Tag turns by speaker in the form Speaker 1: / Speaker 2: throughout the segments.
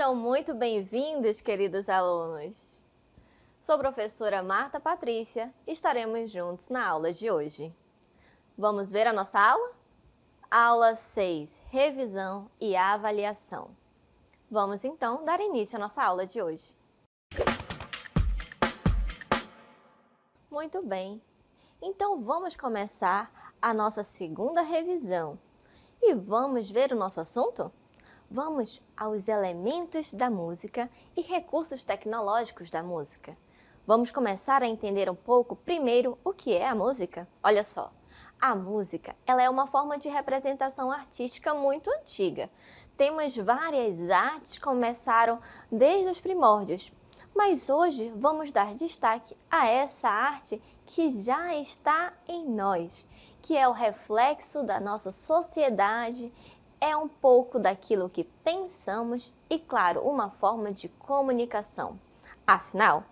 Speaker 1: Sejam muito bem-vindos, queridos alunos! Sou a professora Marta Patrícia e estaremos juntos na aula de hoje. Vamos ver a nossa aula? Aula 6, Revisão e Avaliação. Vamos então dar início à nossa aula de hoje. Muito bem, então vamos começar a nossa segunda revisão. E vamos ver o nosso assunto? Vamos aos elementos da música e recursos tecnológicos da música. Vamos começar a entender um pouco primeiro o que é a música. Olha só, a música ela é uma forma de representação artística muito antiga. Temos várias artes que começaram desde os primórdios, mas hoje vamos dar destaque a essa arte que já está em nós, que é o reflexo da nossa sociedade, é um pouco daquilo que pensamos e, claro, uma forma de comunicação. Afinal,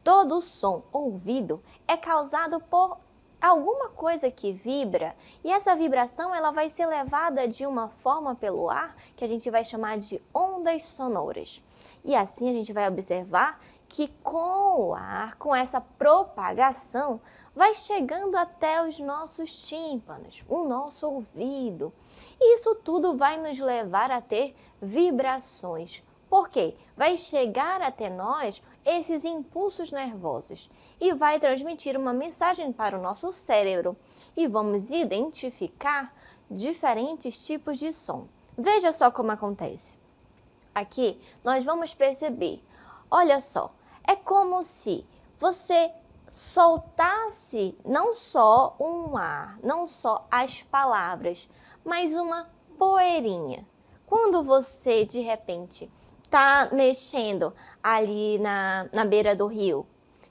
Speaker 1: todo som ouvido é causado por alguma coisa que vibra e essa vibração ela vai ser levada de uma forma pelo ar que a gente vai chamar de ondas sonoras. E assim a gente vai observar que com o ar, com essa propagação, vai chegando até os nossos tímpanos, o nosso ouvido. E isso tudo vai nos levar a ter vibrações. Por quê? Vai chegar até nós esses impulsos nervosos e vai transmitir uma mensagem para o nosso cérebro e vamos identificar diferentes tipos de som. Veja só como acontece. Aqui nós vamos perceber, olha só, é como se você soltasse não só um ar, não só as palavras, mas uma poeirinha. Quando você de repente está mexendo ali na beira do rio,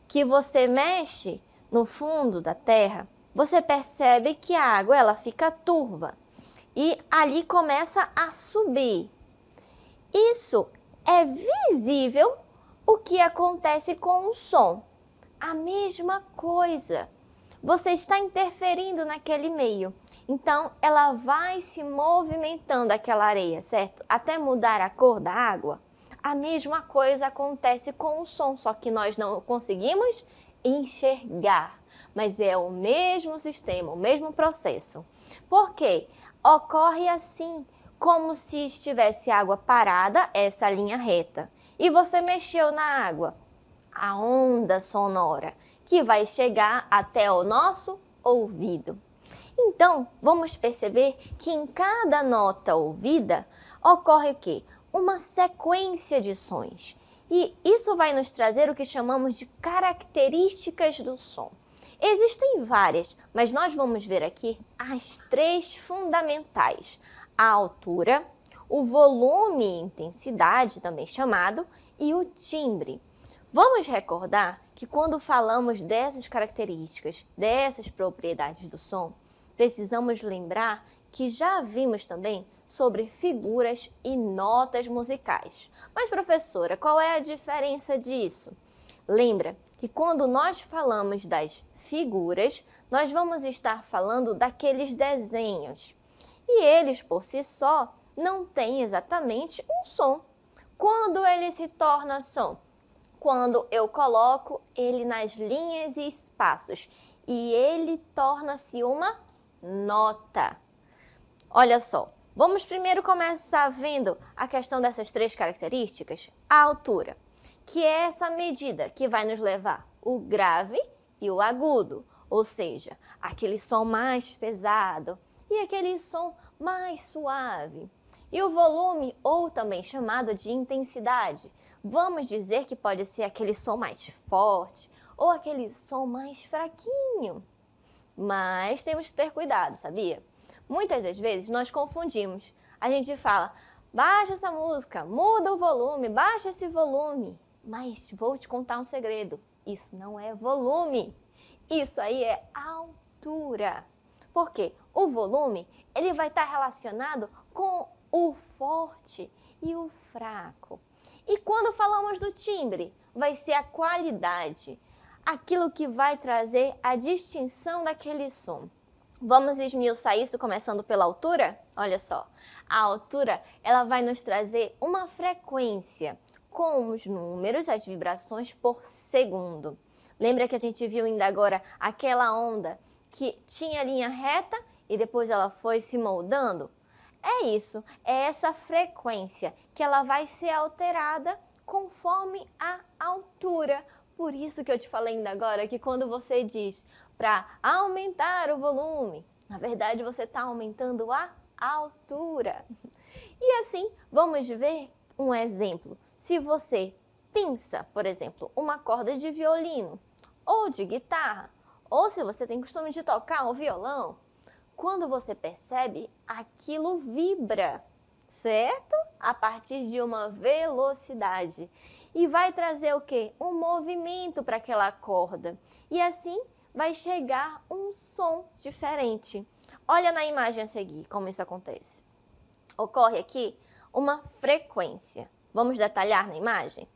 Speaker 1: que você mexe no fundo da terra, você percebe que a água ela fica turva e ali começa a subir. Isso é visível o que acontece com o som. A mesma coisa. Você está interferindo naquele meio. Então, ela vai se movimentando aquela areia, certo? Até mudar a cor da água. A mesma coisa acontece com o som, só que nós não conseguimos enxergar. Mas é o mesmo sistema, o mesmo processo. Por quê? Ocorre assim, como se estivesse água parada, essa linha reta, e você mexeu na água, a onda sonora, que vai chegar até o nosso ouvido. Então, vamos perceber que em cada nota ouvida ocorre o quê? Uma sequência de sons. E isso vai nos trazer o que chamamos de características do som. Existem várias, mas nós vamos ver aqui as três fundamentais. A altura, o volume e intensidade, também chamado, e o timbre. Vamos recordar que quando falamos dessas características, dessas propriedades do som, precisamos lembrar que já vimos também sobre figuras e notas musicais. Mas, professora, qual é a diferença disso? Lembra que quando nós falamos das figuras, nós vamos estar falando daqueles desenhos. E eles, por si só, não têm exatamente um som. Quando ele se torna som? Quando eu coloco ele nas linhas e espaços e ele torna-se uma nota. Olha só, vamos primeiro começar vendo a questão dessas três características. A altura, que é essa medida que vai nos levar o grave e o agudo, ou seja, aquele som mais pesado e aquele som mais suave. E o volume, ou também chamado de intensidade, vamos dizer que pode ser aquele som mais forte ou aquele som mais fraquinho. Mas temos que ter cuidado, sabia? Muitas das vezes nós confundimos. A gente fala, baixa essa música, muda o volume, baixa esse volume. Mas vou te contar um segredo, isso não é volume, isso aí é altura. Por quê? O volume ele vai estar relacionado com o forte e o fraco. E quando falamos do timbre, vai ser a qualidade, aquilo que vai trazer a distinção daquele som. Vamos esmiuçar isso começando pela altura? Olha só, a altura ela vai nos trazer uma frequência com os números, as vibrações por segundo. Lembra que a gente viu ainda agora aquela onda que tinha linha reta e depois ela foi se moldando? É isso, é essa frequência que ela vai ser alterada conforme a altura. Por isso que eu te falei ainda agora que quando você diz para aumentar o volume, na verdade você está aumentando a altura. E assim, vamos ver um exemplo. Se você pinça, por exemplo, uma corda de violino ou de guitarra, ou se você tem costume de tocar um violão, quando você percebe, aquilo vibra, certo? A partir de uma velocidade. E vai trazer o quê? Um movimento para aquela corda. E assim vai chegar um som diferente. Olha na imagem a seguir como isso acontece. Ocorre aqui uma frequência. Vamos detalhar na imagem?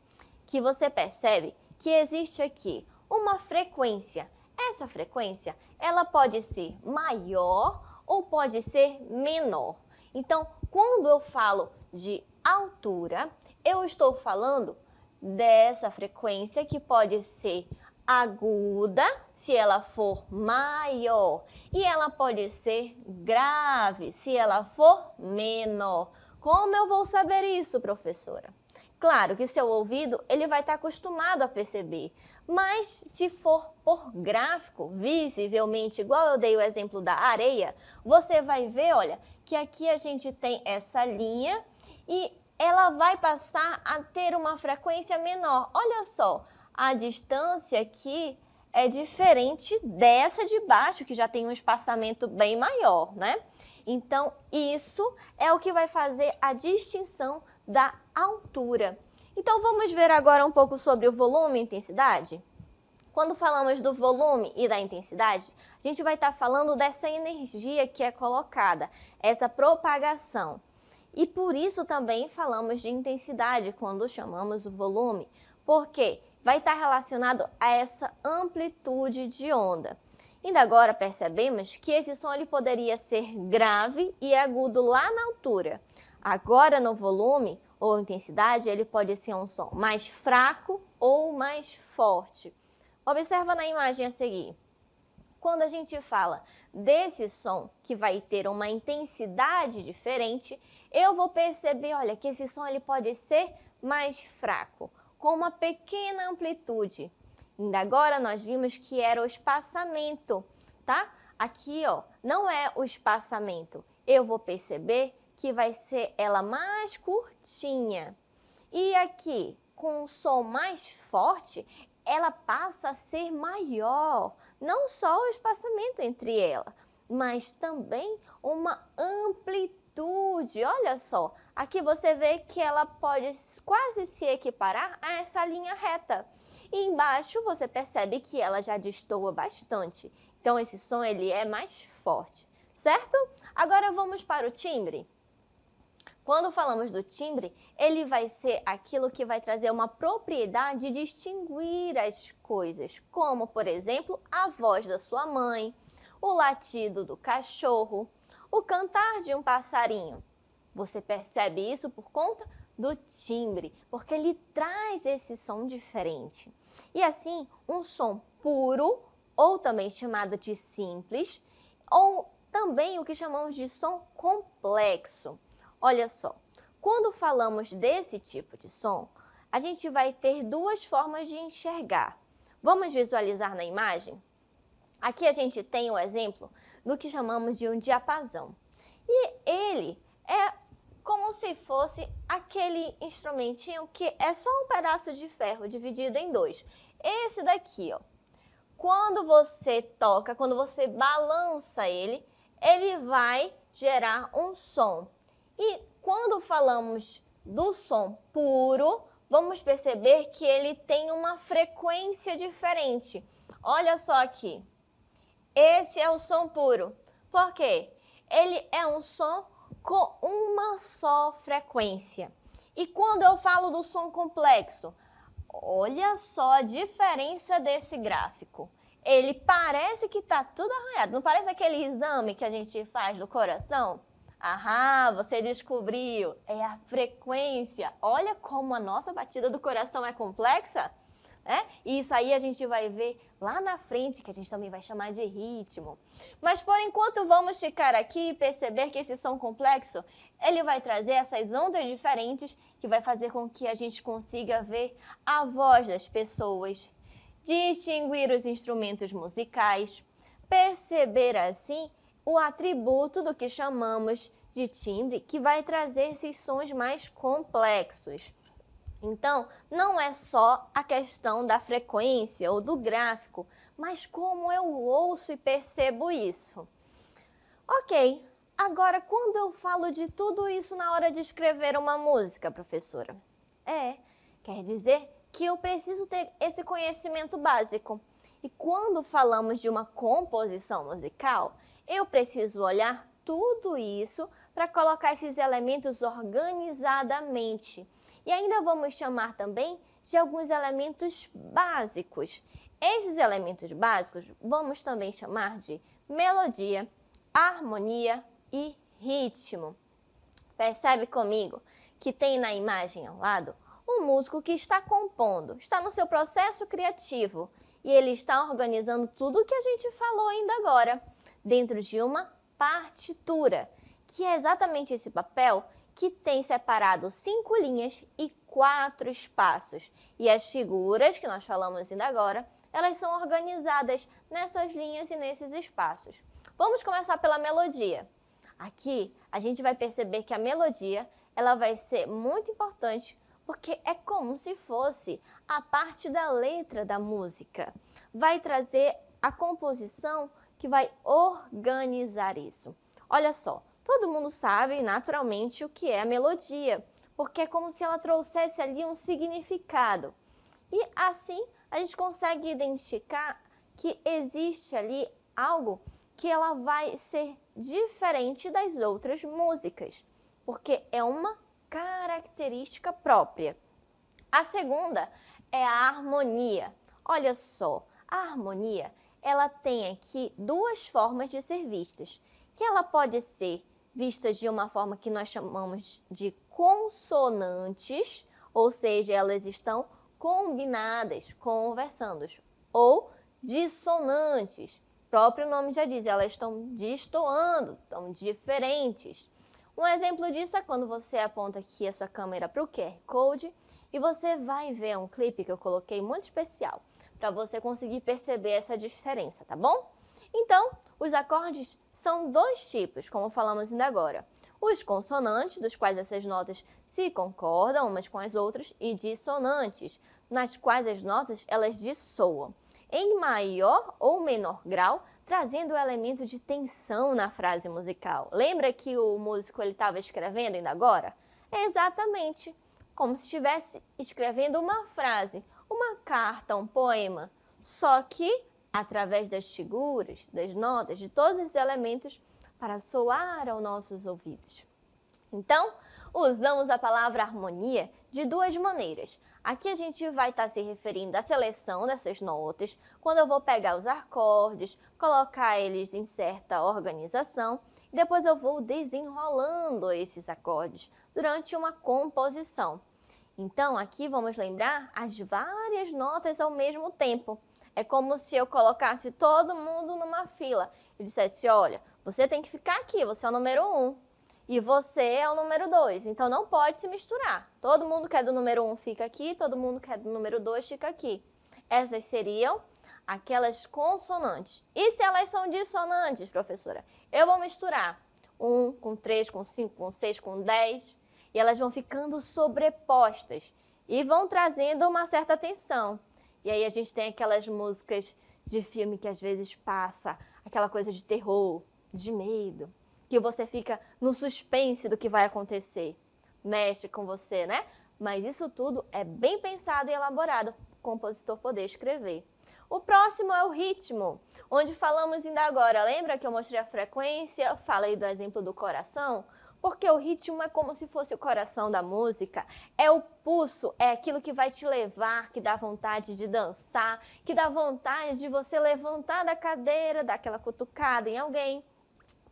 Speaker 1: Que você percebe que existe aqui uma frequência. Essa frequência, ela pode ser maior ou pode ser menor. Então, quando eu falo de altura, eu estou falando dessa frequência que pode ser aguda, se ela for maior, e ela pode ser grave, se ela for menor. Como eu vou saber isso, professora? Claro que seu ouvido ele vai estar acostumado a perceber, mas se for por gráfico, visivelmente, igual eu dei o exemplo da areia, você vai ver, olha, que aqui a gente tem essa linha e ela vai passar a ter uma frequência menor. Olha só, a distância aqui é diferente dessa de baixo, que já tem um espaçamento bem maior, né? Então, isso é o que vai fazer a distinção da altura. Então, vamos ver agora um pouco sobre o volume e intensidade? Quando falamos do volume e da intensidade, a gente vai estar falando dessa energia que é colocada, essa propagação. E por isso também falamos de intensidade quando chamamos o volume, porque vai estar relacionado a essa amplitude de onda. Ainda agora percebemos que esse som ele poderia ser grave e agudo lá na altura. Agora no volume ou intensidade ele pode ser um som mais fraco ou mais forte. Observa na imagem a seguir. Quando a gente fala desse som que vai ter uma intensidade diferente, eu vou perceber, olha, que esse som ele pode ser mais fraco, com uma pequena amplitude. Ainda agora nós vimos que era o espaçamento, tá? Aqui, ó, não é o espaçamento. Eu vou perceber que vai ser ela mais curtinha. E aqui, com um som mais forte, ela passa a ser maior. Não só o espaçamento entre ela, mas também uma amplitude. Olha só, aqui você vê que ela pode quase se equiparar a essa linha reta. E embaixo você percebe que ela já destoa bastante. Então esse som ele é mais forte, certo? Agora vamos para o timbre. Quando falamos do timbre, ele vai ser aquilo que vai trazer uma propriedade de distinguir as coisas, como, por exemplo, a voz da sua mãe, o latido do cachorro, o cantar de um passarinho. Você percebe isso por conta do timbre, porque ele traz esse som diferente. E assim, um som puro, ou também chamado de simples, ou também o que chamamos de som complexo. Olha só, quando falamos desse tipo de som, a gente vai ter duas formas de enxergar. Vamos visualizar na imagem? Aqui a gente tem o exemplo do que chamamos de um diapasão. E ele é como se fosse aquele instrumentinho que é só um pedaço de ferro dividido em dois. Esse daqui, ó. Quando você toca, quando você balança ele, ele vai gerar um som. E quando falamos do som puro, vamos perceber que ele tem uma frequência diferente. Olha só aqui. Esse é o som puro. Por quê? Ele é um som com uma só frequência. E quando eu falo do som complexo, olha só a diferença desse gráfico. ele parece que está tudo arranhado. Não parece aquele exame que a gente faz do coração? Aham, você descobriu. É a frequência. Olha como a nossa batida do coração é complexa. E isso aí a gente vai ver lá na frente, que a gente também vai chamar de ritmo. Mas por enquanto vamos ficar aqui e perceber que esse som complexo, ele vai trazer essas ondas diferentes que vai fazer com que a gente consiga ver a voz das pessoas, distinguir os instrumentos musicais, perceber assim o atributo do que chamamos de timbre, que vai trazer esses sons mais complexos. Então, não é só a questão da frequência ou do gráfico, mas como eu ouço e percebo isso. Ok, agora quando eu falo de tudo isso na hora de escrever uma música, professora? Quer dizer que eu preciso ter esse conhecimento básico. E quando falamos de uma composição musical, eu preciso olhar tudo isso para colocar esses elementos organizadamente. E ainda vamos chamar também de alguns elementos básicos. Esses elementos básicos vamos também chamar de melodia, harmonia e ritmo. Percebe comigo que tem na imagem ao lado um músico que está compondo, está no seu processo criativo e ele está organizando tudo o que a gente falou ainda agora dentro de uma partitura, que é exatamente esse papel que tem separado 5 linhas e 4 espaços. E as figuras que nós falamos ainda agora, elas são organizadas nessas linhas e nesses espaços. Vamos começar pela melodia. Aqui a gente vai perceber que a melodia ela vai ser muito importante porque é como se fosse a parte da letra da música. Vai trazer a composição que vai organizar isso. Olha só. Todo mundo sabe, naturalmente, o que é a melodia, porque é como se ela trouxesse ali um significado. E assim, a gente consegue identificar que existe ali algo que ela vai ser diferente das outras músicas, porque é uma característica própria. A segunda é a harmonia. Olha só, a harmonia, ela tem aqui duas formas de ser vistas, que ela pode ser vistas de uma forma que nós chamamos de consonantes, ou seja, elas estão combinadas, conversando, ou dissonantes. O próprio nome já diz, elas estão destoando, estão diferentes. Um exemplo disso é quando você aponta aqui a sua câmera para o QR Code e você vai ver um clipe que eu coloquei muito especial, para você conseguir perceber essa diferença, tá bom? Então, os acordes são dois tipos, como falamos ainda agora. Os consonantes, dos quais essas notas se concordam umas com as outras, e dissonantes, nas quais as notas elas dissoam, em maior ou menor grau, trazendo o elemento de tensão na frase musical. Lembra que o músico estava escrevendo ainda agora? É exatamente como se estivesse escrevendo uma frase, uma carta, um poema, só que através das figuras, das notas, de todos esses elementos para soar aos nossos ouvidos. Então, usamos a palavra harmonia de duas maneiras. Aqui a gente vai estar se referindo à seleção dessas notas, quando eu vou pegar os acordes, colocar eles em certa organização, e depois eu vou desenrolando esses acordes durante uma composição. Então, aqui vamos lembrar as várias notas ao mesmo tempo. É como se eu colocasse todo mundo numa fila e dissesse, olha, você tem que ficar aqui, você é o número 1 e você é o número 2, então não pode se misturar. Todo mundo que é do número 1 fica aqui, todo mundo que é do número 2 fica aqui. Essas seriam aquelas consonantes. E se elas são dissonantes, professora? Eu vou misturar 1 com 3, com 5, com 6, com 10 e elas vão ficando sobrepostas e vão trazendo uma certa tensão. E aí a gente tem aquelas músicas de filme que às vezes passa aquela coisa de terror, de medo, que você fica no suspense do que vai acontecer. Mexe com você, né? Mas isso tudo é bem pensado e elaborado para o compositor poder escrever. O próximo é o ritmo, onde falamos ainda agora. Lembra que eu mostrei a frequência? Falei do exemplo do coração? Porque o ritmo é como se fosse o coração da música, é o pulso, é aquilo que vai te levar, que dá vontade de dançar, que dá vontade de você levantar da cadeira, dar aquela cutucada em alguém.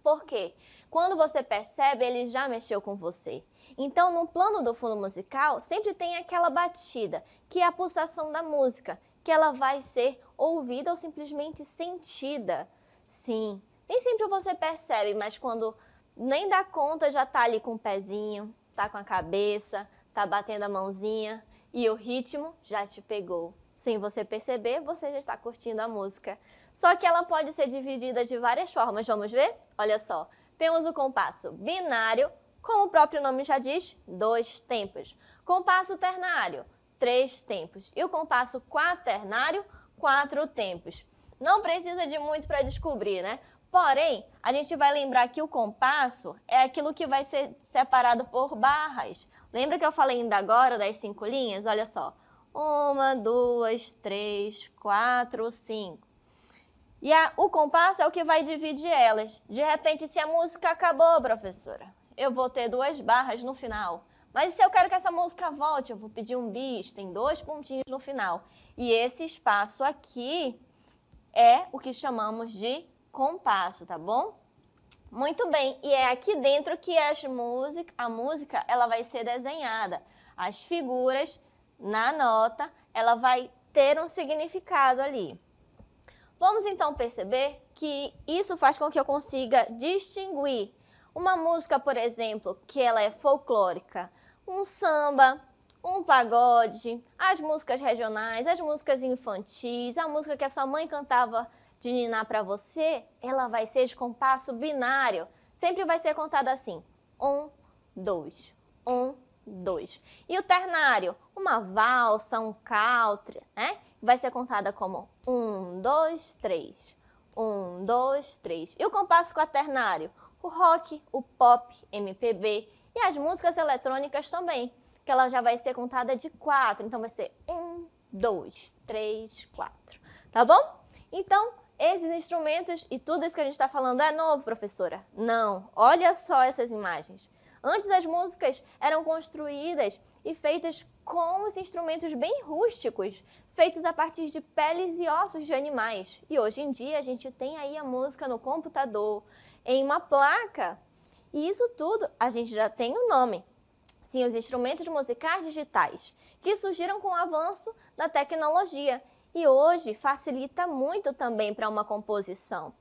Speaker 1: Por quê? Quando você percebe, ele já mexeu com você. Então, no plano do fundo musical, sempre tem aquela batida, que é a pulsação da música, que ela vai ser ouvida ou simplesmente sentida. Sim, nem sempre você percebe, mas quando nem dá conta, já tá ali com o pezinho, tá com a cabeça, tá batendo a mãozinha e o ritmo já te pegou. Sem você perceber, você já está curtindo a música. Só que ela pode ser dividida de várias formas, vamos ver? Olha só, temos o compasso binário, como o próprio nome já diz, 2 tempos. Compasso ternário, 3 tempos. E o compasso quaternário, 4 tempos. Não precisa de muito para descobrir, né? Porém, a gente vai lembrar que o compasso é aquilo que vai ser separado por barras. Lembra que eu falei ainda agora das 5 linhas? Olha só. 1, 2, 3, 4, 5. E o compasso é o que vai dividir elas. De repente, se a música acabou, professora, eu vou ter 2 barras no final. Mas se eu quero que essa música volte, eu vou pedir um bis, tem 2 pontinhos no final. E esse espaço aqui é o que chamamos de compasso, tá bom? Muito bem, e é aqui dentro que a música ela vai ser desenhada. As figuras na nota, ela vai ter um significado ali. Vamos então perceber que isso faz com que eu consiga distinguir uma música, por exemplo, que ela é folclórica, um samba, um pagode, as músicas regionais, as músicas infantis, a música que a sua mãe cantava de ninar para você, ela vai ser de compasso binário. Sempre vai ser contada assim, 1, 2, 1, 2. E o ternário, uma valsa, um country, né? Vai ser contada como 1, 2, 3. 1, 2, 3. E o compasso quaternário, o rock, o pop, MPB e as músicas eletrônicas também, que ela já vai ser contada de 4. Então vai ser 1, 2, 3, 4. Tá bom? Então, esses instrumentos e tudo isso que a gente está falando é novo, professora? Não. Olha só essas imagens. Antes as músicas eram construídas e feitas com os instrumentos bem rústicos, feitos a partir de peles e ossos de animais. E hoje em dia a gente tem aí a música no computador, em uma placa. E isso tudo a gente já tem um nome. Sim, os instrumentos musicais digitais, que surgiram com o avanço da tecnologia e hoje facilita muito também para uma composição.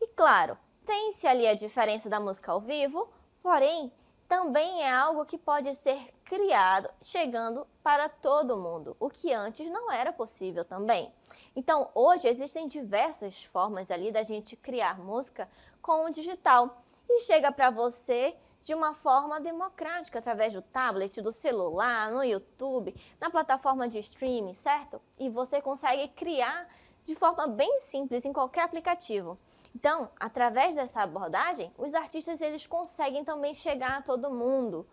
Speaker 1: E claro, tem-se ali a diferença da música ao vivo, porém, também é algo que pode ser criado chegando para todo mundo, o que antes não era possível também. Então, hoje existem diversas formas ali da gente criar música com o digital e chega para você de uma forma democrática, através do tablet, do celular, no YouTube, na plataforma de streaming, certo? E você consegue criar de forma bem simples em qualquer aplicativo. Então, através dessa abordagem, os artistas eles conseguem também chegar a todo mundo.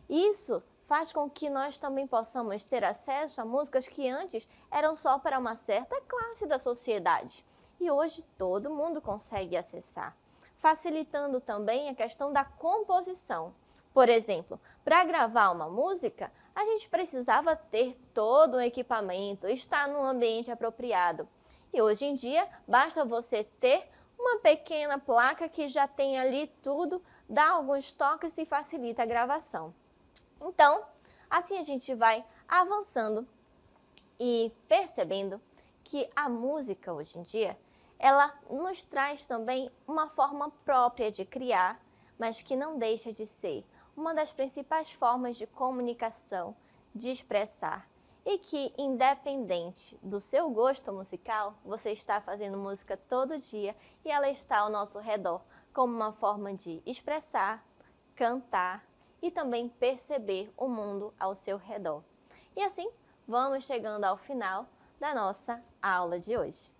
Speaker 1: Isso faz com que nós também possamos ter acesso a músicas que antes eram só para uma certa classe da sociedade. E hoje todo mundo consegue acessar, facilitando também a questão da composição. Por exemplo, para gravar uma música, a gente precisava ter todo o equipamento, estar num ambiente apropriado. E hoje em dia, basta você ter uma pequena placa que já tem ali tudo, dá alguns toques e facilita a gravação. Então, assim a gente vai avançando e percebendo que a música hoje em dia, ela nos traz também uma forma própria de criar, mas que não deixa de ser uma das principais formas de comunicação, de expressar. E que, independente do seu gosto musical, você está fazendo música todo dia e ela está ao nosso redor como uma forma de expressar, cantar e também perceber o mundo ao seu redor. E assim, vamos chegando ao final da nossa aula de hoje.